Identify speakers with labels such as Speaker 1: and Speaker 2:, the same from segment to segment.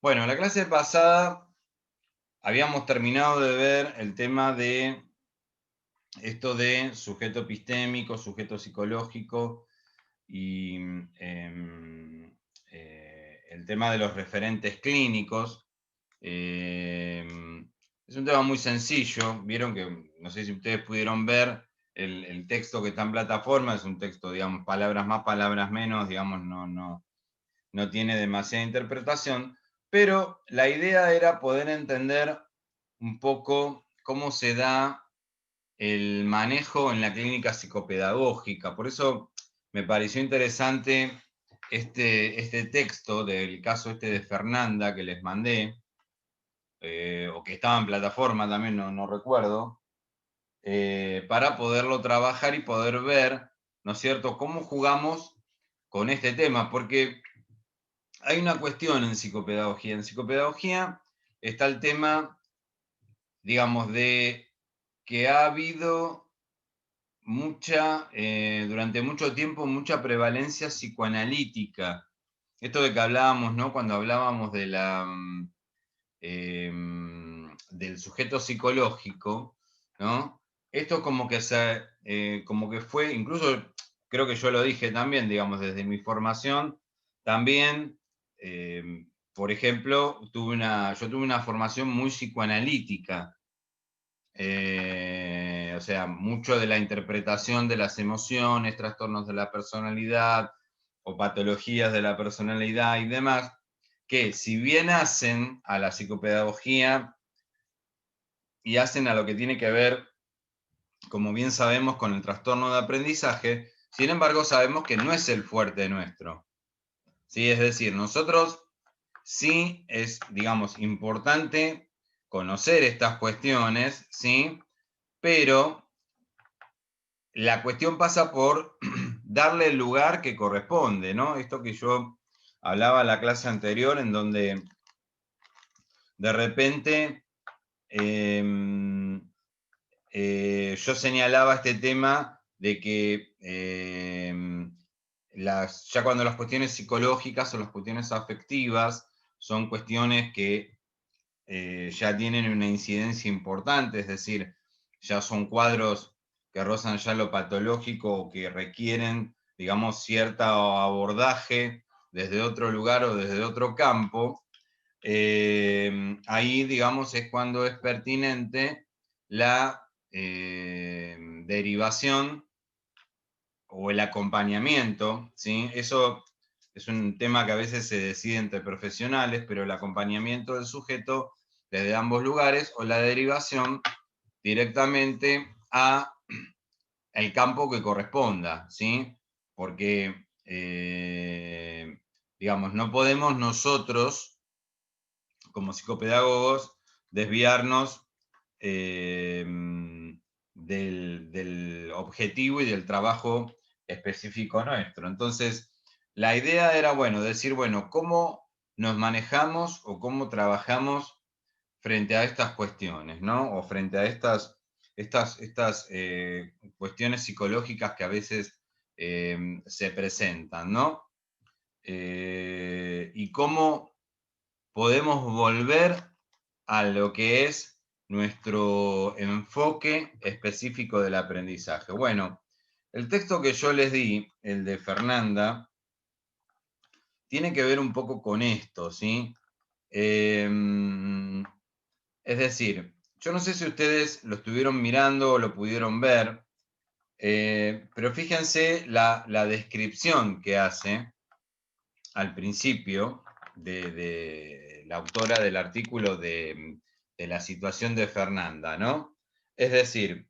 Speaker 1: Bueno, la clase pasada habíamos terminado de ver el tema de esto de sujeto epistémico, sujeto psicológico y el tema de los referentes clínicos. Es un tema muy sencillo. Vieron que, no sé si ustedes pudieron ver el texto que está en plataforma, es un texto, digamos, palabras más, palabras menos, digamos, no tiene demasiada interpretación, pero la idea era poder entender un poco cómo se da el manejo en la clínica psicopedagógica. Por eso me pareció interesante este texto del caso este de Fernanda que les mandé, o que estaba en plataforma también, no recuerdo, para poderlo trabajar y poder ver, ¿no es cierto?, cómo jugamos con este tema, porque hay una cuestión en psicopedagogía. En psicopedagogía está el tema, digamos, de que ha habido durante mucho tiempo, mucha prevalencia psicoanalítica. Esto de que hablábamos, ¿no? Cuando hablábamos del sujeto psicológico, ¿no? Esto como que fue, incluso creo que yo lo dije también, digamos, desde mi formación, también, por ejemplo, yo tuve una formación muy psicoanalítica, o sea, mucho de la interpretación de las emociones, trastornos de la personalidad o patologías de la personalidad y demás, que si bien hacen a la psicopedagogía y hacen a lo que tiene que ver, como bien sabemos, con el trastorno de aprendizaje, sin embargo sabemos que no es el fuerte nuestro. ¿Sí? Es decir, nosotros sí es, digamos, importante conocer estas cuestiones, ¿sí? Pero la cuestión pasa por darle el lugar que corresponde, ¿no? Esto que yo hablaba en la clase anterior, en donde de repente yo señalaba este tema de que ya cuando las cuestiones psicológicas o las cuestiones afectivas son cuestiones que ya tienen una incidencia importante, es decir, ya son cuadros que rozan ya lo patológico o que requieren, digamos, cierto abordaje desde otro lugar o desde otro campo. Ahí, digamos, es cuando es pertinente la derivación o el acompañamiento, ¿sí? Eso es un tema que a veces se decide entre profesionales, pero el acompañamiento del sujeto desde ambos lugares o la derivación directamente a el campo que corresponda, ¿sí? Porque, digamos, no podemos nosotros, como psicopedagogos, desviarnos eh, del objetivo y del trabajo específico nuestro. Entonces, la idea era, bueno, decir, bueno, ¿cómo nos manejamos o cómo trabajamos frente a estas cuestiones, ¿no? O frente a estas cuestiones psicológicas que a veces se presentan, ¿no? Y cómo podemos volver a lo que es nuestro enfoque específico del aprendizaje. Bueno, el texto que yo les di, el de Fernanda, tiene que ver un poco con esto, ¿sí? Es decir, yo no sé si ustedes lo estuvieron mirando o lo pudieron ver, pero fíjense la descripción que hace al principio de la autora del artículo de la situación de Fernanda, ¿no? Es decir,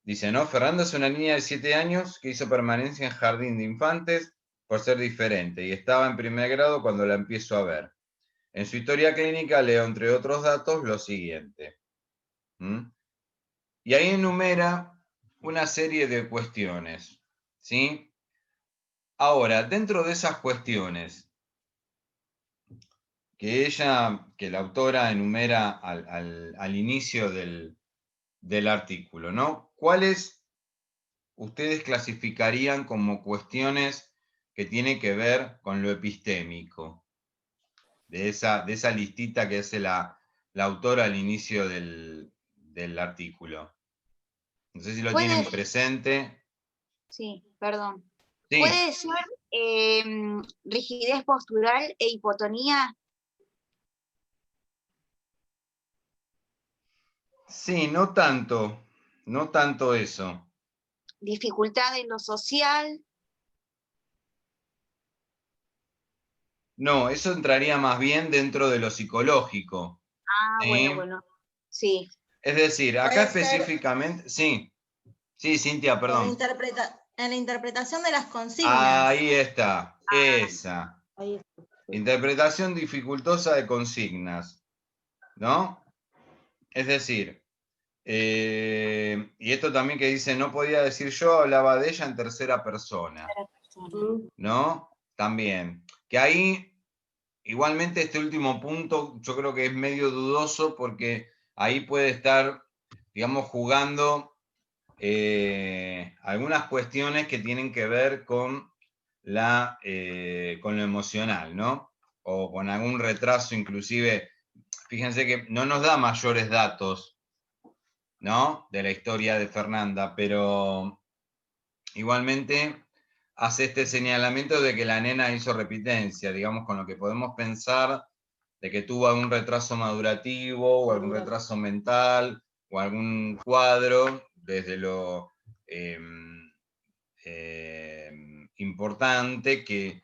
Speaker 1: dice, ¿no? Fernanda es una niña de 7 años que hizo permanencia en jardín de infantes por ser diferente y estaba en primer grado cuando la empiezo a ver. En su historia clínica leo, entre otros datos, lo siguiente. ¿Mm? Y ahí enumera una serie de cuestiones, ¿sí? Ahora, dentro de esas cuestiones, que la autora enumera al inicio del artículo, ¿no? ¿Cuáles ustedes clasificarían como cuestiones que tienen que ver con lo epistémico? de esa listita que hace la autora al inicio del artículo. No sé si lo tienen
Speaker 2: Puede,
Speaker 1: presente.
Speaker 2: sí, perdón.
Speaker 1: Sí,
Speaker 2: Puede ser rigidez postural e hipotonía.
Speaker 1: sí, no tanto eso.
Speaker 2: Dificultad en lo social.
Speaker 1: No, eso entraría más bien dentro de lo psicológico.
Speaker 2: Ah, bueno,
Speaker 1: ¿Sí?
Speaker 2: bueno. Sí.
Speaker 1: Es decir, acá
Speaker 3: Puede ser
Speaker 1: específicamente, sí, sí, Cintia, perdón.
Speaker 3: en la interpretación de las consignas.
Speaker 1: Ahí está, esa.
Speaker 3: Ahí está.
Speaker 1: Interpretación dificultosa de consignas, ¿no? Es decir, y esto también que dice, no podía decir yo, hablaba de ella en tercera persona, ¿no? También. Que ahí, igualmente este último punto, yo creo que es medio dudoso porque ahí puede estar, digamos, jugando algunas cuestiones que tienen que ver con con lo emocional, ¿no? O con algún retraso, inclusive, fíjense que no nos da mayores datos, ¿no? De la historia de Fernanda, pero igualmente hace este señalamiento de que la nena hizo repitencia, digamos, con lo que podemos pensar de que tuvo algún retraso madurativo o algún retraso mental o algún cuadro desde lo eh, importante que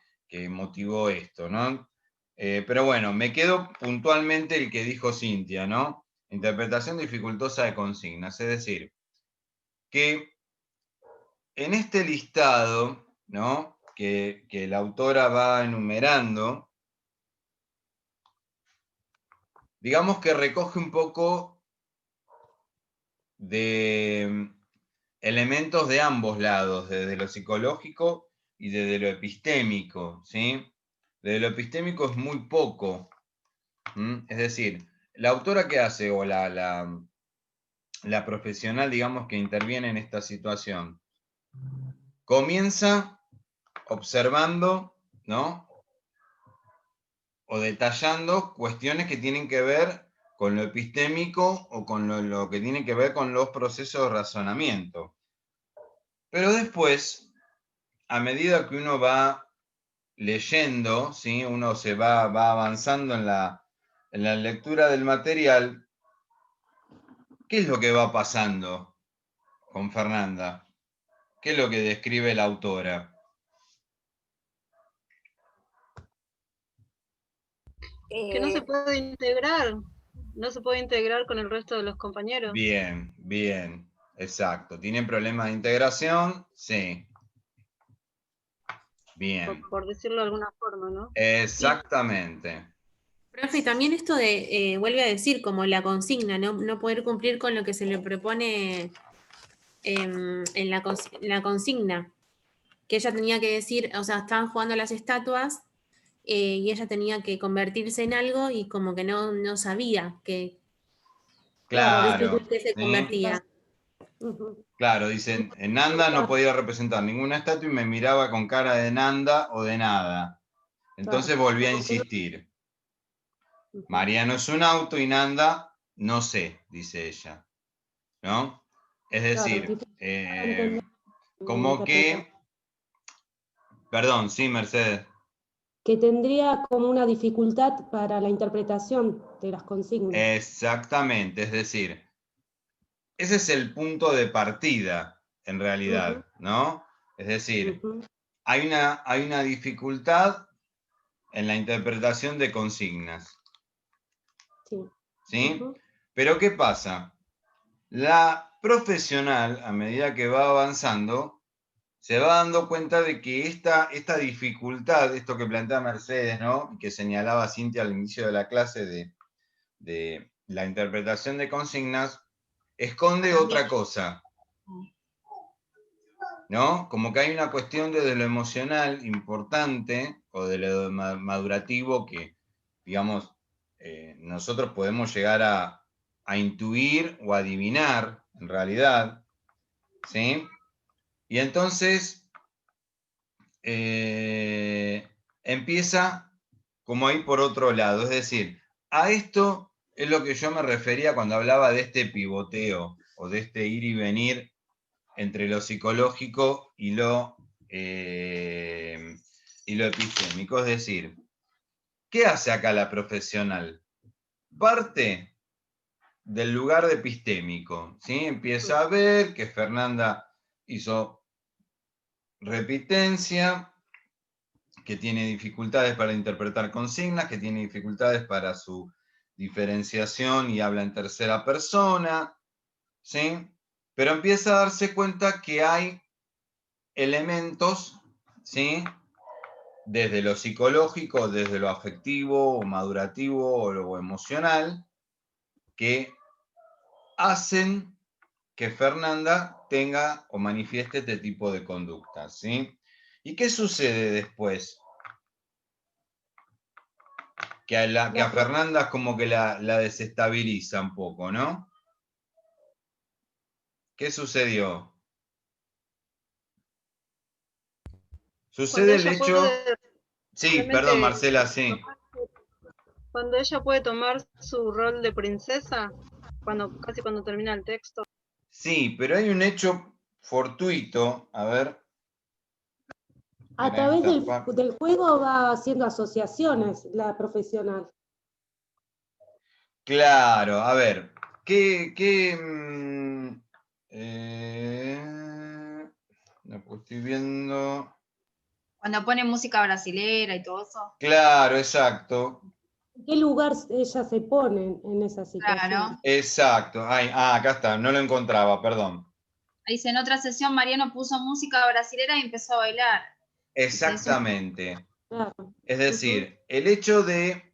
Speaker 1: motivó esto, ¿no? Pero bueno, me quedo puntualmente el que dijo Cintia, ¿no? Interpretación dificultosa de consignas, es decir, que en este listado, ¿no? Que la autora va enumerando, digamos que recoge un poco de elementos de ambos lados, desde lo psicológico y desde lo epistémico, ¿sí? Desde lo epistémico es muy poco. Es decir, la autora que hace, o la profesional, digamos, que interviene en esta situación, comienza observando, ¿no? O detallando cuestiones que tienen que ver con lo epistémico o con lo que tiene que ver con los procesos de razonamiento. Pero después, a medida que uno va leyendo, ¿sí? Uno se va avanzando en la lectura del material, ¿qué es lo que va pasando con Fernanda? ¿Qué es lo que describe la autora?
Speaker 4: Que no se
Speaker 2: Eh,
Speaker 4: puede integrar, no se puede integrar con el resto de los compañeros.
Speaker 1: Bien, bien, exacto. ¿Tienen problemas de integración? Sí. Bien.
Speaker 4: Por decirlo de alguna forma, ¿no?
Speaker 1: Exactamente.
Speaker 5: Profe, también esto de, vuelve a decir, como la consigna, no poder cumplir con lo que se le propone en la consigna, que ella tenía que decir, o sea, estaban jugando a las estatuas y ella tenía que convertirse en algo y como que no sabía
Speaker 1: Claro,
Speaker 5: que se
Speaker 1: ¿sí?
Speaker 5: convertía.
Speaker 1: Claro, dicen, en Nanda no podía representar ninguna estatua y me miraba con cara de Nanda o de nada. Entonces volví a insistir. Mariano es un auto y Nanda no sé, dice ella. ¿No? Es decir, como que... Perdón, sí, Mercedes.
Speaker 6: Que tendría como una dificultad para la interpretación de las consignas.
Speaker 1: Exactamente, es decir, ese es el punto de partida, en realidad, ¿no? Es decir, hay una dificultad en la interpretación de consignas, ¿sí? Pero ¿qué pasa? La profesional, a medida que va avanzando, se va dando cuenta de que esta dificultad, esto que plantea Mercedes, ¿no? Que señalaba Cintia al inicio de la clase de la interpretación de consignas, esconde otra cosa, ¿no? Como que hay una cuestión desde lo emocional importante o de lo madurativo que, digamos, nosotros podemos llegar a intuir o adivinar en realidad, ¿sí? Y entonces empieza como ahí por otro lado. Es decir, a esto es lo que yo me refería cuando hablaba de este pivoteo, o de este ir y venir entre lo psicológico y lo epistémico. Es decir, ¿qué hace acá la profesional? Parte del lugar de epistémico, ¿sí? Empieza a ver que Fernanda hizo repitencia, que tiene dificultades para interpretar consignas, que tiene dificultades para su diferenciación y habla en tercera persona, ¿sí? Pero empieza a darse cuenta que hay elementos, ¿sí? Desde lo psicológico, desde lo afectivo, o madurativo, o lo emocional, que hacen que Fernanda tenga o manifieste este tipo de conductas, ¿sí? ¿Y qué sucede después? Que a Fernanda es como que la desestabiliza un poco, ¿no? ¿Qué sucedió? Sucede el
Speaker 4: ella
Speaker 1: hecho...
Speaker 4: puede
Speaker 1: Sí, perdón,
Speaker 4: realmente
Speaker 1: Marcela, sí.
Speaker 4: Cuando ella puede tomar su rol de princesa, casi cuando termina el texto.
Speaker 1: Sí, pero hay un hecho fortuito, a ver.
Speaker 6: A través del juego va haciendo asociaciones la profesional.
Speaker 1: Claro, a ver, no, estoy viendo...
Speaker 7: Cuando pone música brasilera y todo eso.
Speaker 1: Claro, exacto.
Speaker 6: ¿En qué lugar ella se pone en esa situación?
Speaker 7: Claro.
Speaker 1: Exacto. Acá está, no lo encontraba, perdón.
Speaker 7: Ahí dice, en otra sesión Mariano puso música brasilera y empezó a bailar.
Speaker 1: Exactamente.
Speaker 6: Claro.
Speaker 1: Es decir, el hecho de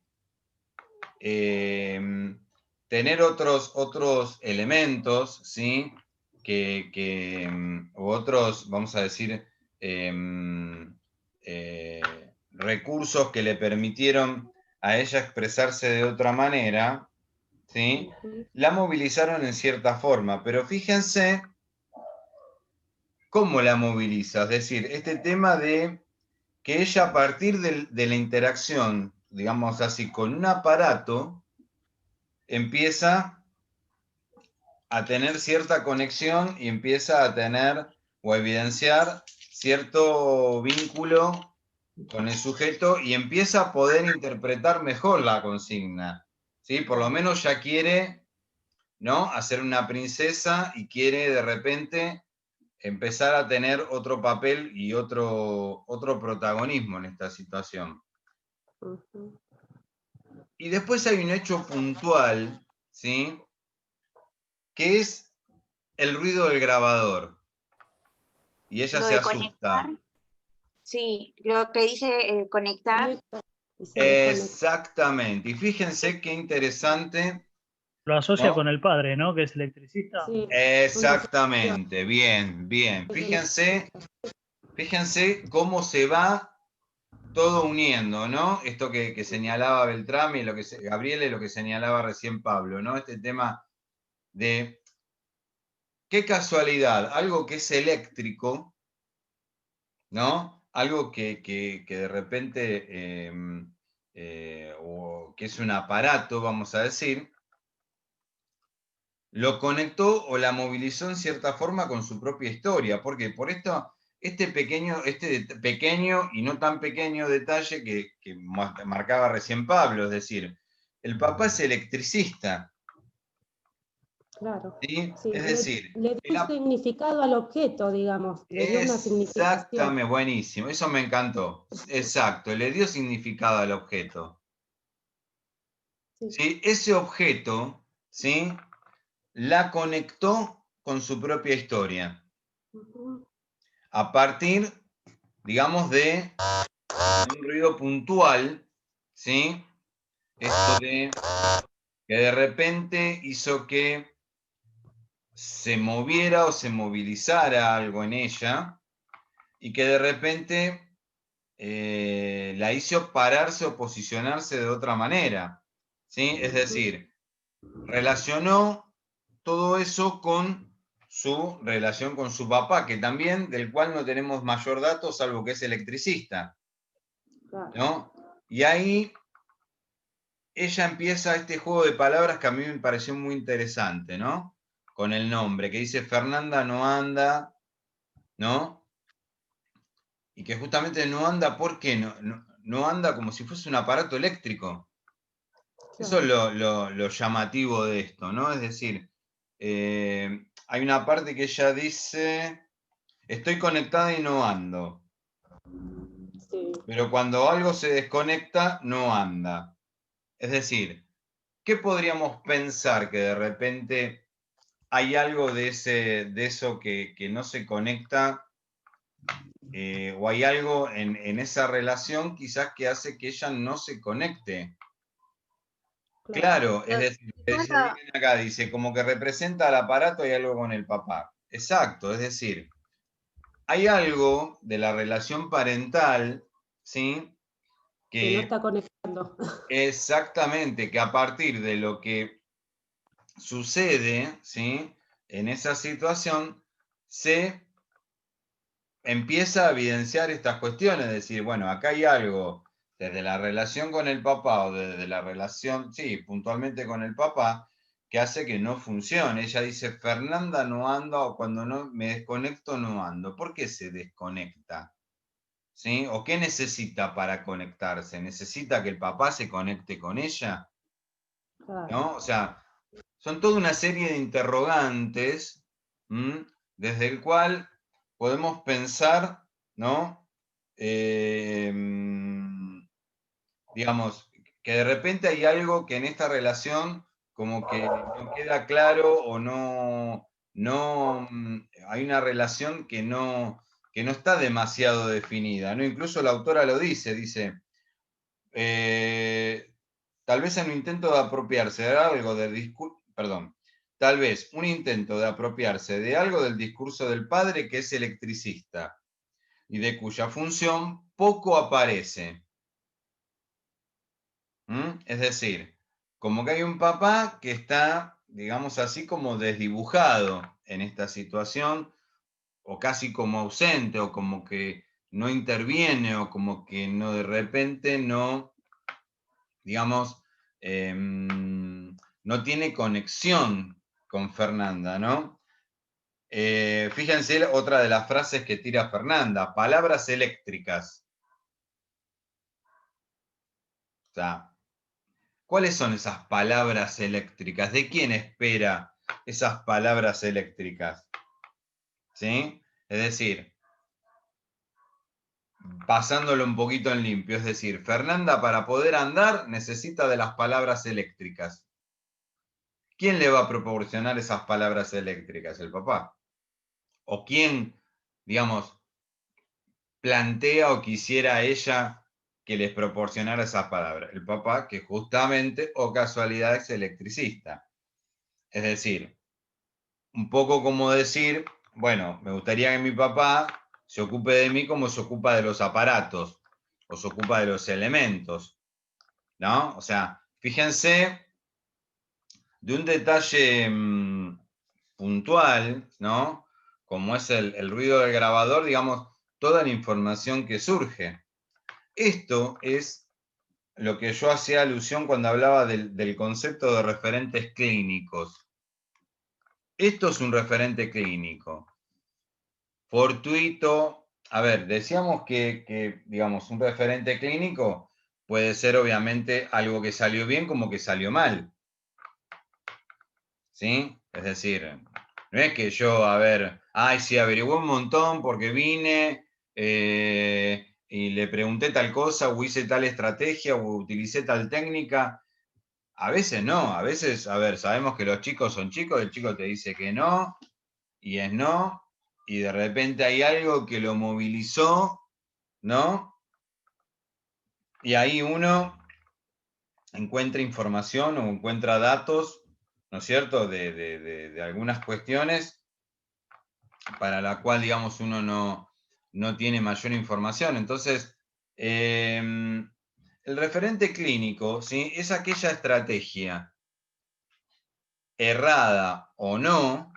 Speaker 1: tener otros elementos, ¿sí? O otros, vamos a decir, recursos que le permitieron a ella expresarse de otra manera, ¿sí? La movilizaron en cierta forma, pero fíjense cómo la moviliza. Es decir, este tema de que ella a partir de la interacción, digamos así, con un aparato, empieza a tener cierta conexión y empieza a tener o a evidenciar cierto vínculo con el sujeto y empieza a poder interpretar mejor la consigna, ¿sí? Por lo menos ya quiere, ¿no?, hacer una princesa y quiere de repente empezar a tener otro papel y otro protagonismo en esta situación. Y después hay un hecho puntual, ¿sí?, que es el ruido del grabador. Y ella se asusta.
Speaker 2: Conectar. Sí, lo que dice conectar.
Speaker 1: Exactamente. Y fíjense qué interesante.
Speaker 8: Lo asocia
Speaker 1: ¿no?,
Speaker 8: con el padre, ¿no? Que es electricista.
Speaker 6: Sí.
Speaker 1: Exactamente, bien, bien. Fíjense cómo se va todo uniendo, ¿no? Esto que señalaba Beltrame, Gabriele, lo que señalaba recién Pablo, ¿no? Este tema de qué casualidad, algo que es eléctrico, ¿no? Algo que de repente, o que es un aparato, vamos a decir, lo conectó o la movilizó en cierta forma con su propia historia. ¿Por qué? Por esto, este pequeño y no tan pequeño detalle que marcaba recién Pablo, es decir, el papá es electricista.
Speaker 6: Claro.
Speaker 1: ¿Sí?
Speaker 6: Sí,
Speaker 1: Es decir,
Speaker 6: le dio un significado al objeto, digamos. Le dio una significación.
Speaker 1: Exactamente, buenísimo, eso me encantó. Exacto, le dio significado al objeto. ¿Sí? Ese objeto, ¿sí?, la conectó con su propia historia. A partir, digamos, de un ruido puntual, ¿sí? Esto de que de repente hizo que se moviera o se movilizara algo en ella y que de repente la hizo pararse o posicionarse de otra manera, ¿sí? Es decir, relacionó todo eso con su relación con su papá, que también, del cual no tenemos mayor dato, salvo que es electricista, ¿no? Y ahí ella empieza este juego de palabras que a mí me pareció muy interesante, ¿no? Con el nombre, que dice Fernanda no anda, ¿no? Y que justamente no anda, ¿por qué? No anda como si fuese un aparato eléctrico. Eso es lo llamativo de esto, ¿no? Es decir, hay una parte que ella dice, estoy conectada y no ando.
Speaker 6: Sí.
Speaker 1: Pero cuando algo se desconecta, no anda. Es decir, ¿qué podríamos pensar que de repente hay algo de eso que no se conecta? O hay algo en esa relación quizás que hace que ella no se conecte. Claro, es decir, acá dice, como que representa al aparato y algo con el papá. Exacto, es decir, hay algo de la relación parental, ¿sí?
Speaker 6: Que no está conectando.
Speaker 1: Exactamente, que a partir de lo que sucede, ¿sí? En esa situación, se empieza a evidenciar estas cuestiones, es decir, bueno, acá hay algo desde la relación con el papá o desde la relación, sí, puntualmente con el papá, que hace que no funcione. Ella dice, Fernanda no anda o cuando no me desconecto no ando. ¿Por qué se desconecta? ¿Sí? ¿O qué necesita para conectarse? ¿Necesita que el papá se conecte con ella? ¿No? O sea, son toda una serie de interrogantes, desde el cual podemos pensar, ¿no? Digamos, que de repente hay algo que en esta relación como que no queda claro o hay una relación que no está demasiado definida, ¿no? Incluso la autora lo dice, tal vez en un intento de apropiarse de algo del discurso, perdón, tal vez un intento de apropiarse de algo del discurso del padre que es electricista y de cuya función poco aparece. Es decir, como que hay un papá que está, digamos así, como desdibujado en esta situación, o casi como ausente, o como que no interviene, o como que no de repente no, digamos, no tiene conexión con Fernanda, ¿no? Fíjense otra de las frases que tira Fernanda, palabras eléctricas. O sea, ¿cuáles son esas palabras eléctricas? ¿De quién espera esas palabras eléctricas? ¿Sí? Es decir, pasándolo un poquito en limpio, es decir, Fernanda para poder andar necesita de las palabras eléctricas. ¿Quién le va a proporcionar esas palabras eléctricas? El papá. ¿O quién, digamos, plantea o quisiera ella que les proporcionara esas palabras? El papá, que justamente o casualidad es electricista. Es decir, un poco como decir, bueno, me gustaría que mi papá se ocupe de mí como se ocupa de los aparatos o se ocupa de los elementos, ¿no? O sea, fíjense de un detalle puntual, ¿no? Como es el ruido del grabador, digamos, toda la información que surge. Esto es lo que yo hacía alusión cuando hablaba del concepto de referentes clínicos. Esto es un referente clínico. Fortuito. A ver, decíamos que, digamos, un referente clínico puede ser obviamente algo que salió bien como que salió mal. ¿Sí? Es decir, no es que yo, a ver, ay, sí, averigué un montón porque vine y le pregunté tal cosa o hice tal estrategia o utilicé tal técnica. A veces no, a veces, a ver, sabemos que los chicos son chicos, el chico te dice que no y es no, y de repente hay algo que lo movilizó, ¿no? Y ahí uno encuentra información o encuentra datos, ¿no es cierto?, de algunas cuestiones para la cual, digamos, uno no tiene mayor información. Entonces, el referente clínico, ¿sí?, es aquella estrategia, errada o no,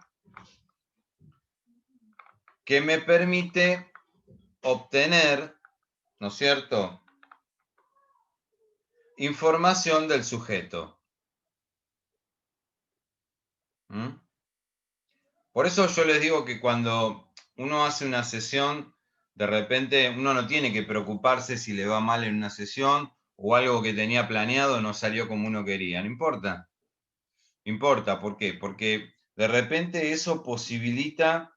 Speaker 1: que me permite obtener, ¿no es cierto?, información del sujeto. Por eso yo les digo que cuando uno hace una sesión, de repente uno no tiene que preocuparse si le va mal en una sesión o algo que tenía planeado no salió como uno quería. No importa. No importa. ¿Por qué? Porque de repente eso posibilita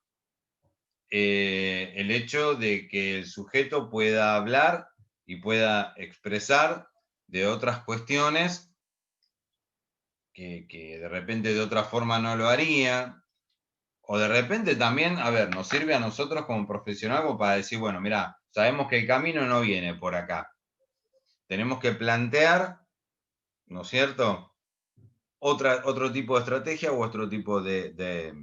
Speaker 1: el hecho de que el sujeto pueda hablar y pueda expresar de otras cuestiones que de repente de otra forma no lo haría. O de repente también, a ver, nos sirve a nosotros como profesional como para decir, bueno, mira, sabemos que el camino no viene por acá. Tenemos que plantear, ¿no es cierto?, otro tipo de estrategia u otro tipo de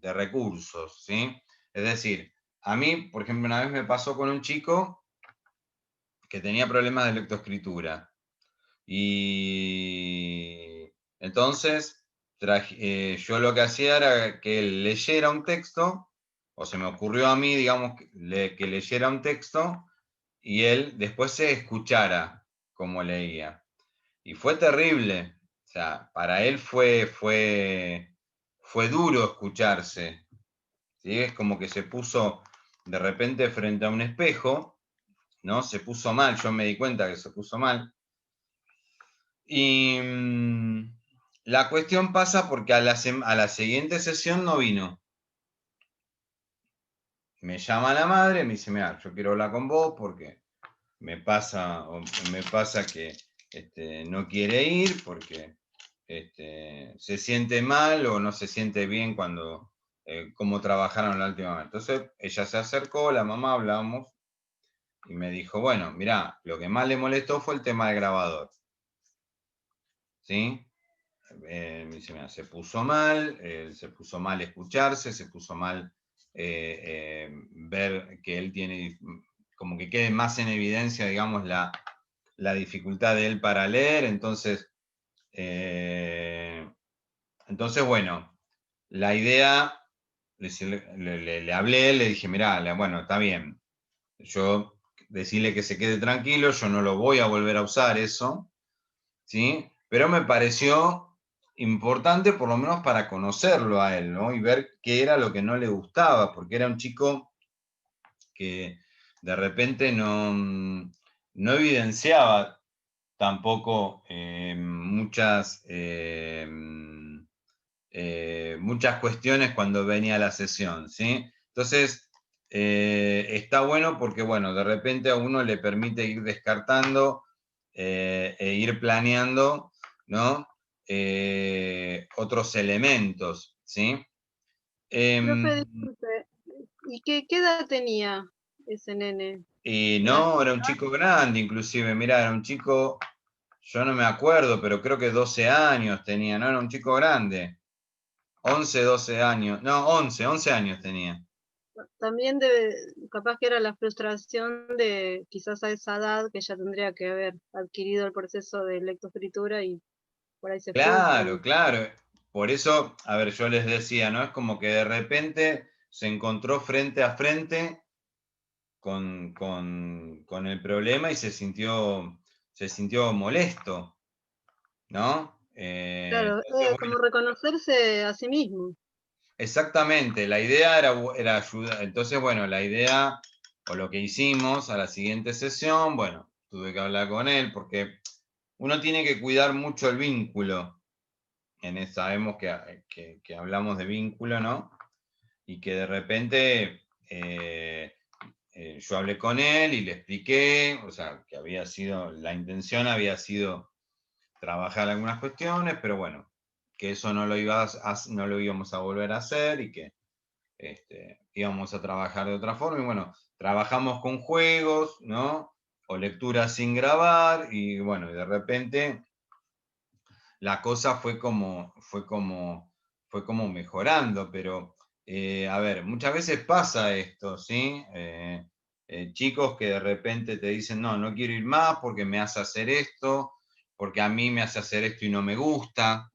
Speaker 1: recursos, ¿sí? Es decir, a mí, por ejemplo, una vez me pasó con un chico que tenía problemas de lectoescritura. Y entonces yo lo que hacía era que él leyera un texto, o se me ocurrió a mí, digamos, que leyera un texto y él después se escuchara como leía. Y fue terrible. O sea, para él fue duro escucharse. ¿Sí? Es como que se puso de repente frente a un espejo, ¿no? Se puso mal, yo me di cuenta que se puso mal. Y la cuestión pasa porque a la siguiente sesión no vino. Me llama la madre, me dice, mira, yo quiero hablar con vos porque me pasa que no quiere ir porque se siente mal o no se siente bien cuando cómo trabajaron la última vez. Entonces ella se acercó, la mamá, hablamos y me dijo, bueno, mira, lo que más le molestó fue el tema del grabador. ¿Sí? Me dice, mira, se puso mal escucharse, se puso mal ver que él tiene, como que quede más en evidencia, digamos, la dificultad de él para leer. Entonces, bueno, la idea, le hablé, le dije, mira, bueno, está bien, yo decirle que se quede tranquilo, yo no lo voy a volver a usar eso, ¿sí? Pero me pareció importante por lo menos para conocerlo a él, ¿no? Y ver qué era lo que no le gustaba, porque era un chico que de repente no evidenciaba tampoco muchas cuestiones cuando venía a la sesión, ¿sí? Entonces, está bueno porque, bueno, de repente a uno le permite ir descartando e ir planeando, ¿no? Otros elementos, ¿sí?
Speaker 4: Profe, disculpe, ¿y qué edad tenía ese nene?
Speaker 1: Y no, era un chico grande, inclusive, mirá, era un chico, yo no me acuerdo, pero creo que 12 años tenía, ¿no? Era un chico grande. 11, 12 años, no, 11 años tenía.
Speaker 4: También capaz que era la frustración de quizás a esa edad que ya tendría que haber adquirido el proceso de lectoescritura y por ahí se
Speaker 1: Claro,
Speaker 4: frustra.
Speaker 1: claro. Por eso, a ver, yo les decía, ¿no? Es como que de repente se encontró frente a frente con el problema y se sintió molesto, ¿no?
Speaker 4: Claro,
Speaker 1: Entonces,
Speaker 4: como
Speaker 1: bueno,
Speaker 4: reconocerse a sí mismo.
Speaker 1: exactamente, la idea era ayudar. Entonces, bueno, la idea o lo que hicimos a la siguiente sesión, bueno, tuve que hablar con él porque uno tiene que cuidar mucho el vínculo. Sabemos que hablamos de vínculo, ¿no? Y que de repente yo hablé con él y le expliqué, o sea, que la intención había sido trabajar algunas cuestiones, pero bueno, que eso no lo íbamos a volver a hacer y que íbamos a trabajar de otra forma. Y bueno, trabajamos con juegos, ¿no? O lecturas sin grabar, y bueno, y de repente la cosa fue como mejorando, pero a ver, muchas veces pasa esto, ¿sí? Chicos que de repente te dicen, no, no quiero ir más porque me hace hacer esto, porque a mí me hace hacer esto y no me gusta,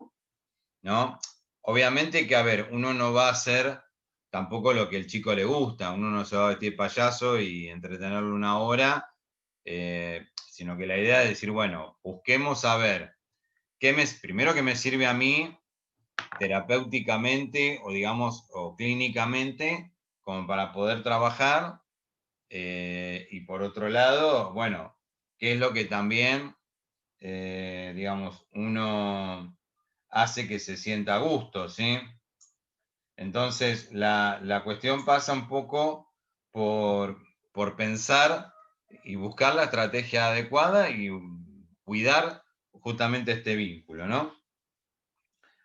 Speaker 1: ¿no? Obviamente que, a ver, uno no va a hacer tampoco lo que el chico le gusta, uno no se va a vestir payaso y entretenerlo una hora sino que la idea es decir, bueno, busquemos a ver, primero que me sirve a mí terapéuticamente o digamos, o clínicamente, como para poder trabajar, y por otro lado, bueno, qué es lo que también, digamos, uno hace que se sienta a gusto, ¿sí? Entonces, la cuestión pasa un poco por pensar y buscar la estrategia adecuada y cuidar justamente este vínculo, ¿no?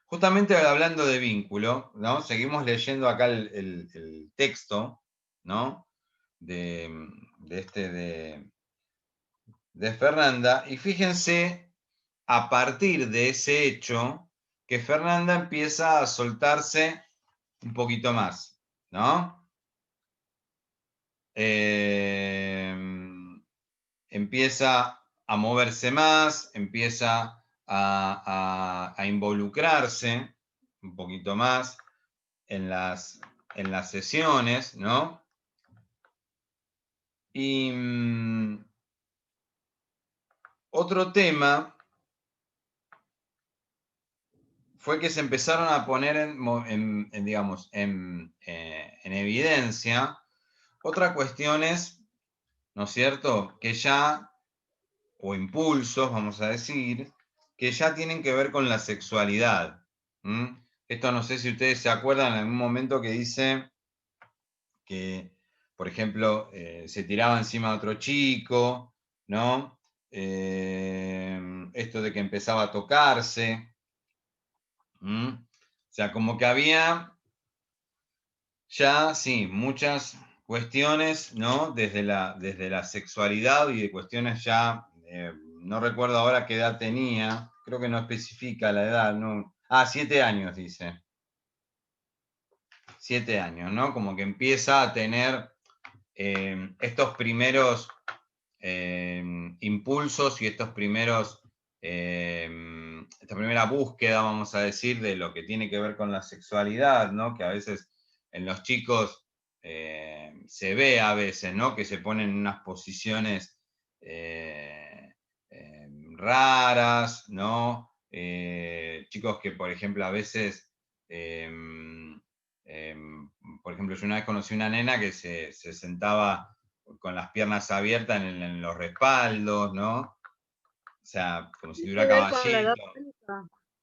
Speaker 1: Justamente hablando de vínculo, ¿no? Seguimos leyendo acá el texto, ¿no? de Fernanda, y fíjense, a partir de ese hecho, que Fernanda empieza a soltarse un poquito más, ¿no? Empieza a moverse más, empieza a involucrarse un poquito más en las sesiones, ¿no? Y otro tema fue que se empezaron a poner digamos, en evidencia otras cuestiones, ¿no es cierto?, que ya, o impulsos, vamos a decir, que ya tienen que ver con la sexualidad. Esto no sé si ustedes se acuerdan en algún momento que dice que, por ejemplo, se tiraba encima de otro chico, ¿no? Esto de que empezaba a tocarse. O sea, como que había ya, sí, muchas cuestiones, ¿no? Desde la sexualidad y de cuestiones ya, no recuerdo ahora qué edad tenía, creo que no especifica la edad, ¿no? 7 años, dice. 7 años, ¿no? Como que empieza a tener estos primeros impulsos y esta primera búsqueda, vamos a decir, de lo que tiene que ver con la sexualidad, ¿no? Que a veces en los chicos se ve a veces, ¿no? Que se ponen en unas posiciones raras, ¿no? Chicos que, por ejemplo, a veces, por ejemplo, yo una vez conocí una nena que se sentaba con las piernas abiertas en los respaldos, ¿no? O sea, como si tuviera caballito.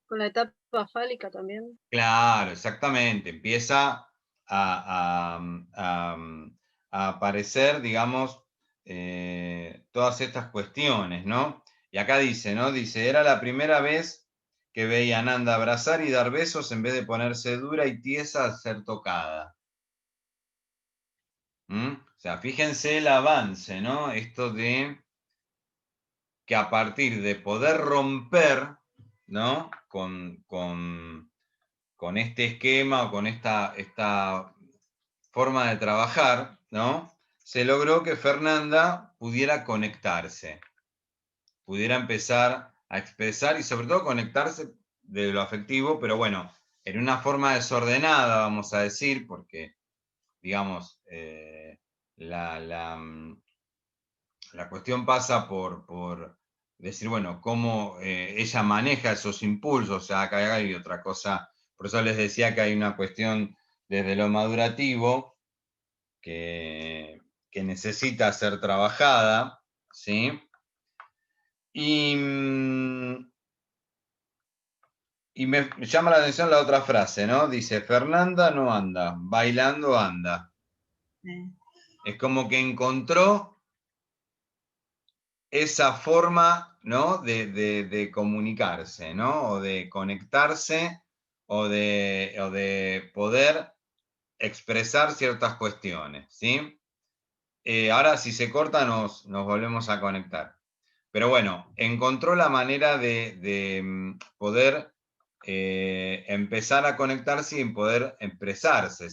Speaker 4: Con la etapa fálica también.
Speaker 1: Claro, exactamente. Empieza a aparecer, digamos, todas estas cuestiones, ¿no? Y acá dice, ¿no? Dice, era la primera vez que veía a Nanda abrazar y dar besos en vez de ponerse dura y tiesa a ser tocada. O sea, fíjense el avance, ¿no? Esto de que a partir de poder romper, ¿no? Con este esquema o con esta forma de trabajar, ¿no? Se logró que Fernanda pudiera conectarse, pudiera empezar a expresar y sobre todo conectarse de lo afectivo, pero bueno, en una forma desordenada, vamos a decir, porque, digamos, la cuestión pasa por decir, bueno, cómo ella maneja esos impulsos, o sea, acá hay otra cosa, por eso les decía que hay una cuestión desde lo madurativo que necesita ser trabajada, ¿sí? Y me llama la atención la otra frase, ¿no? Dice, Fernanda no anda, bailando anda. Es como que encontró esa forma, ¿no? de comunicarse, ¿no? O de conectarse, o de poder expresar ciertas cuestiones, ¿sí? Ahora, si se corta, nos volvemos a conectar. Pero bueno, encontró la manera de poder empezar a conectarse y poder expresarse.